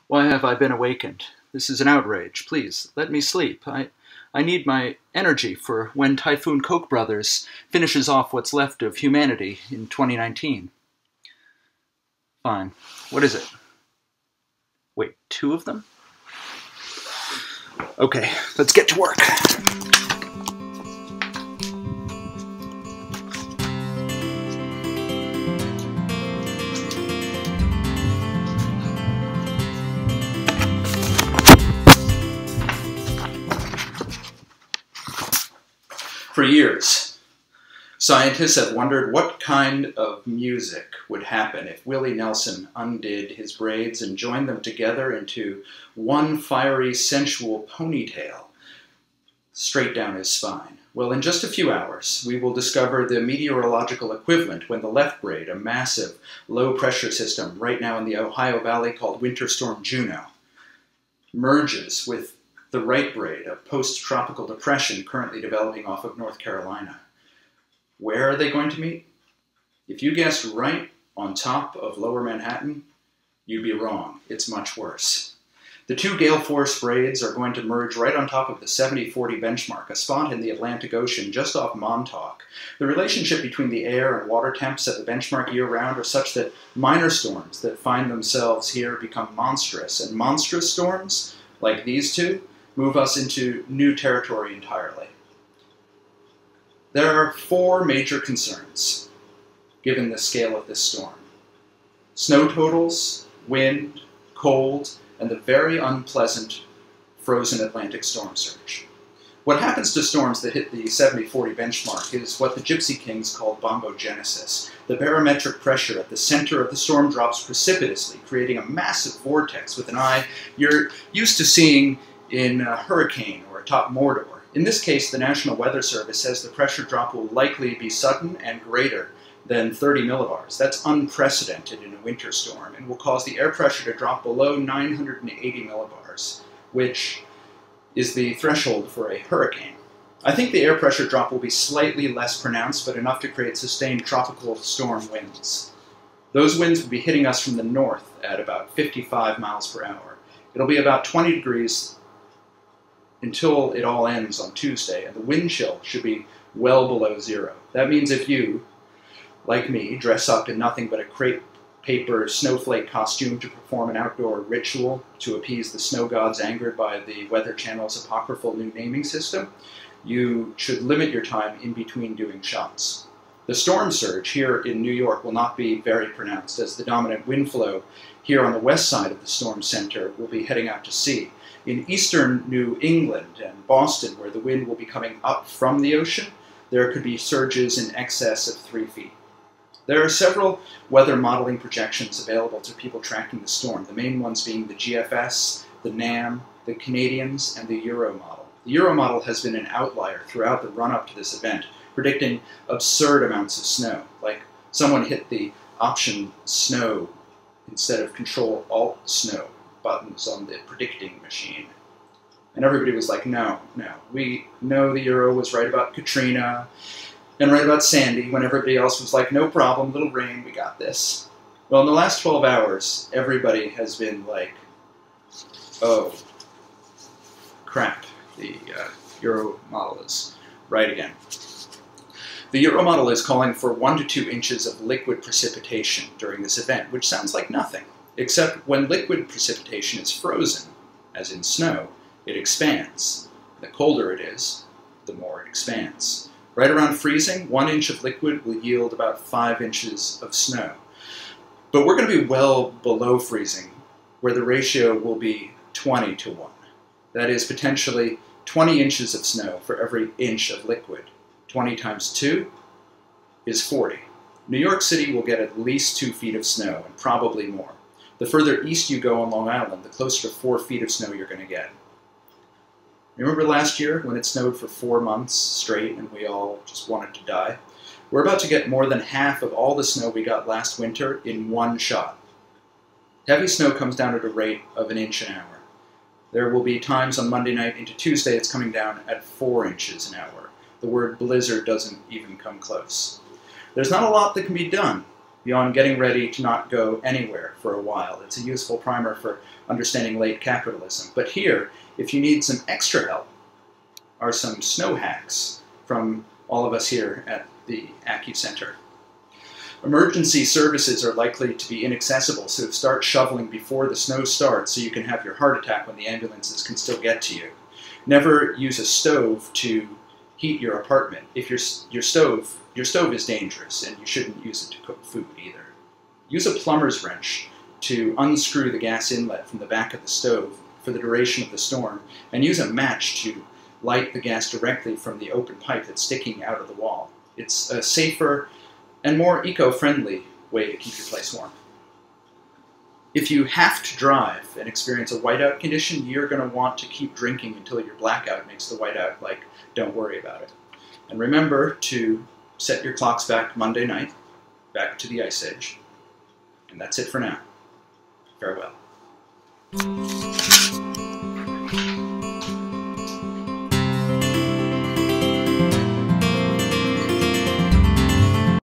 Why have I been awakened? This is an outrage. Please, let me sleep. I need my energy for when Typhoon Koch Brothers finishes off what's left of humanity in 2019. Fine. What is it? Wait, 2 of them? Okay, let's get to work. For years, scientists have wondered what kind of music would happen if Willie Nelson undid his braids and joined them together into one fiery, sensual ponytail straight down his spine. Well, in just a few hours, we will discover the meteorological equivalent when the left braid, a massive, low-pressure system right now in the Ohio Valley called Winter Storm Juno, merges with the right braid, a post-tropical depression currently developing off of North Carolina. Where are they going to meet? If you guessed right on top of Lower Manhattan, you'd be wrong. It's much worse. The 2 gale force braids are going to merge right on top of the 70-40 benchmark, a spot in the Atlantic Ocean just off Montauk. The relationship between the air and water temps at the benchmark year-round are such that minor storms that find themselves here become monstrous, and monstrous storms, like these 2, move us into new territory entirely. There are 4 major concerns, given the scale of this storm. Snow totals, wind, cold, and the very unpleasant frozen Atlantic storm surge. What happens to storms that hit the 70-40 benchmark is what the Gypsy Kings called bombogenesis. The barometric pressure at the center of the storm drops precipitously, creating a massive vortex with an eye you're used to seeing in a hurricane or atop Mordor. In this case, the National Weather Service says the pressure drop will likely be sudden and greater than 30 millibars. That's unprecedented in a winter storm and will cause the air pressure to drop below 980 millibars, which is the threshold for a hurricane. I think the air pressure drop will be slightly less pronounced, but enough to create sustained tropical storm winds. Those winds will be hitting us from the north at about 55 miles per hour. It'll be about 20 degrees until it all ends on Tuesday, and the wind chill should be well below 0. That means if you, like me, dress up in nothing but a crepe paper snowflake costume to perform an outdoor ritual to appease the snow gods angered by the Weather Channel's apocryphal new naming system, you should limit your time in between doing shots. The storm surge here in New York will not be very pronounced, as the dominant wind flow here on the west side of the storm center will be heading out to sea. In eastern New England and Boston, where the wind will be coming up from the ocean, there could be surges in excess of 3 feet. There are several weather modeling projections available to people tracking the storm, the main ones being the GFS, the NAM, the Canadians, and the Euro model. The Euro model has been an outlier throughout the run-up to this event, predicting absurd amounts of snow, like someone hit the Option Snow instead of Control-Alt-Snow buttons on the predicting machine. And everybody was like, no, we know the Euro was right about Katrina and right about Sandy, when everybody else was like, no problem, little rain, we got this. Well, in the last 12 hours, everybody has been like, oh, crap, the Euro model is right again. The Euro model is calling for 1 to 2 inches of liquid precipitation during this event, which sounds like nothing. Except when liquid precipitation is frozen, as in snow, it expands. The colder it is, the more it expands. Right around freezing, 1 inch of liquid will yield about 5 inches of snow. But we're going to be well below freezing, where the ratio will be 20 to 1. That is potentially 20 inches of snow for every inch of liquid. 20 times 2 is 40. New York City will get at least 2 feet of snow, and probably more. The further east you go on Long Island, the closer to 4 feet of snow you're going to get. Remember last year when it snowed for 4 months straight and we all just wanted to die? We're about to get more than half of all the snow we got last winter in one shot. Heavy snow comes down at a rate of 1 inch an hour. There will be times on Monday night into Tuesday it's coming down at 4 inches an hour. The word blizzard doesn't even come close. There's not a lot that can be done beyond getting ready to not go anywhere for a while. It's a useful primer for understanding late capitalism. But here, if you need some extra help, are some snow hacks from all of us here at the Accu Center. Emergency services are likely to be inaccessible, so start shoveling before the snow starts so you can have your heart attack when the ambulances can still get to you. Never use a stove to heat your apartment. If your stove is dangerous and you shouldn't use it to cook food either. Use a plumber's wrench to unscrew the gas inlet from the back of the stove for the duration of the storm, and use a match to light the gas directly from the open pipe that's sticking out of the wall. It's a safer and more eco-friendly way to keep your place warm. If you have to drive and experience a whiteout condition, you're going to want to keep drinking until your blackout makes the whiteout like, don't worry about it. And remember to set your clocks back Monday night, back to the Ice Age. And that's it for now. Farewell.